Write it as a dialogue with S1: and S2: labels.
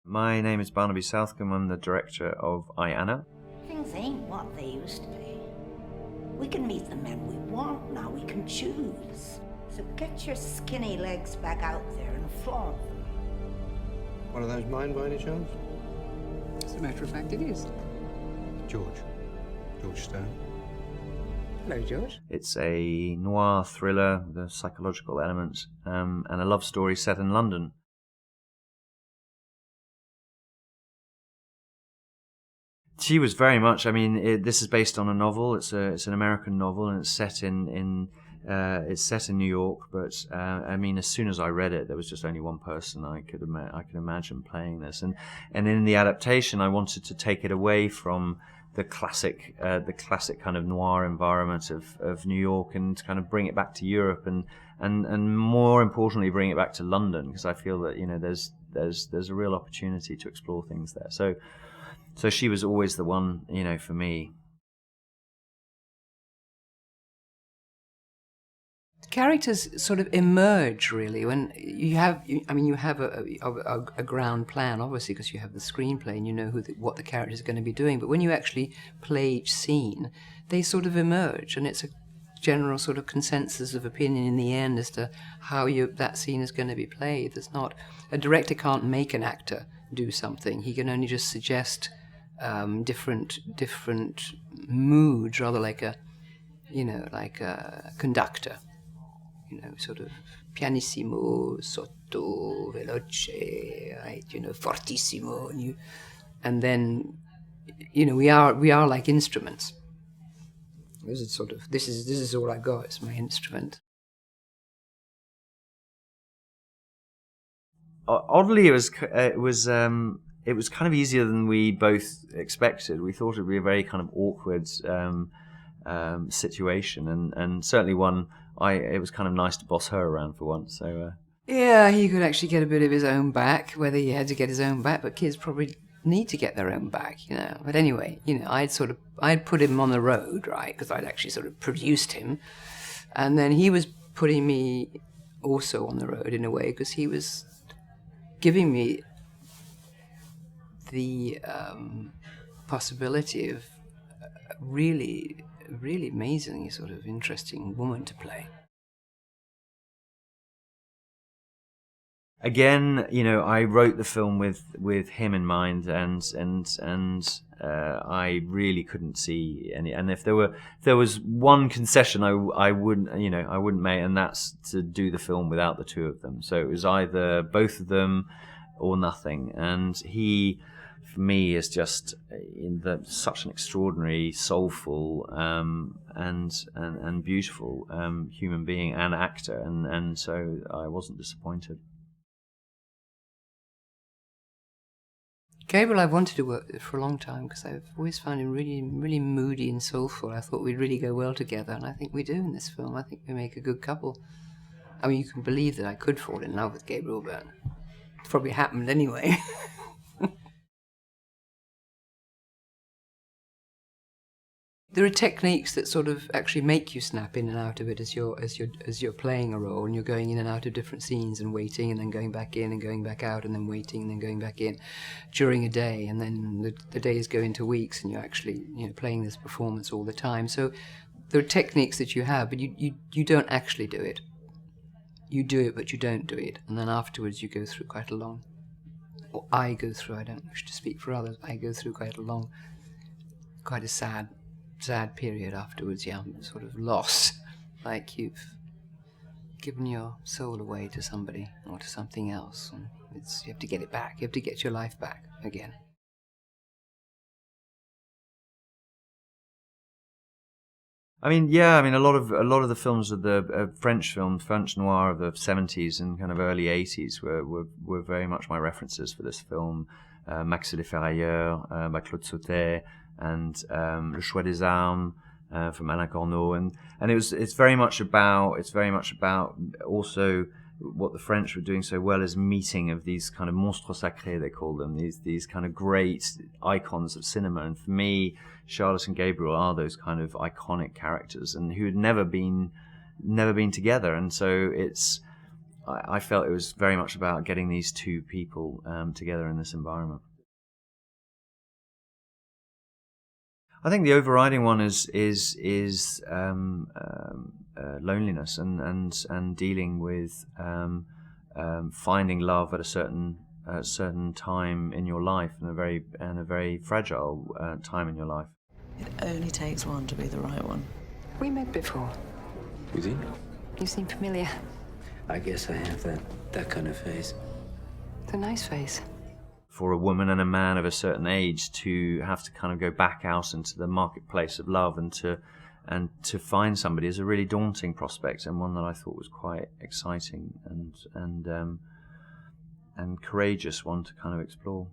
S1: My name is Barnaby Southcombe. I'm the director of I, Anna.
S2: Things ain't what they used to be. We can meet the men we want now. We can choose. So get your skinny legs back out there and flaunt them.
S3: One of those mine by any chance?
S4: As a matter of fact, it is.
S3: George Stone.
S4: Hello, George.
S1: It's a noir thriller with a psychological element and a love story set in London. She was very much. I mean, this is based on a novel. It's an American novel, and it's set in New York. But I mean, as soon as I read it, there was just only one person I could imagine playing this. And in the adaptation, I wanted to take it away from the classic kind of noir environment of New York, and kind of bring it back to Europe, and more importantly, bring it back to London, because I feel that there's a real opportunity to explore things there. So she was always the one, for me.
S4: Characters sort of emerge, really, when you have a ground plan, obviously, because you have the screenplay and you know what the characters are going to be doing. But when you actually play each scene, they sort of emerge, and it's a general sort of consensus of opinion in the end as to how that scene is going to be played. There's not a director can't make an actor do something. He can only just suggest different moods, rather like a conductor. Sort of pianissimo, sotto, veloce, right? Fortissimo, and then, we are like instruments. This is all I got. It's my instrument.
S1: Oddly, it was kind of easier than we both expected. We thought it would be a very kind of awkward situation, and certainly one. It was kind of nice to boss her around for once. So
S4: yeah, he could actually get a bit of his own back. Whether he had to get his own back, but kids probably need to get their own back, But anyway, I'd put him on the road, right? Because I'd actually sort of produced him, and then he was putting me also on the road in a way, because he was giving me the possibility of really amazingly sort of interesting woman to play.
S1: Again, I wrote the film with him in mind, and I really couldn't see any. And if there was one concession I wouldn't make, and that's to do the film without the two of them. So it was either both of them or nothing. And he, for me, is just such an extraordinary, soulful, and beautiful human being and actor, and so I wasn't disappointed.
S4: Gabriel, I've wanted to work with for a long time, because I've always found him really, really moody and soulful. I thought we'd really go well together, and I think we do in this film. I think we make a good couple. I mean, you can believe that I could fall in love with Gabriel Byrne. It's probably happened anyway. There are techniques that sort of actually make you snap in and out of it as you're playing a role, and you're going in and out of different scenes and waiting, and then going back in and going back out, and then waiting and then going back in during a day, and then the days go into weeks, and you're actually playing this performance all the time. So there are techniques that you have, but you don't actually do it. You do it, but you don't do it, and then afterwards you go through quite a long. Or I go through. I don't wish to speak for others. I go through quite a sad period afterwards. Yeah, I'm sort of lost, like you've given your soul away to somebody or to something else, and you have to get it back. You have to get your life back again.
S1: I mean, a lot of the films of the French noir of the 70s and kind of early 80s were very much my references for this film. Max et les Ferrailleurs by Claude Sautet, and Le Choix des Armes from Alain Corneau, and it's very much about also what the French were doing so well is meeting of these kind of monstres sacrés, they call them, these kind of great icons of cinema. And for me, Charlotte and Gabriel are those kind of iconic characters, and who had never been together. And so I felt it was very much about getting these two people together in this environment. I think the overriding one is loneliness and dealing with finding love at a certain time in your life, and a very fragile time in your life.
S5: It only takes one to be the right one.
S4: We met before.
S6: You think?
S4: You seem familiar.
S6: I guess I have that kind of face.
S4: It's a nice face.
S1: For a woman and a man of a certain age to have to kind of go back out into the marketplace of love and to find somebody is a really daunting prospect, and one that I thought was quite exciting and courageous one to kind of explore.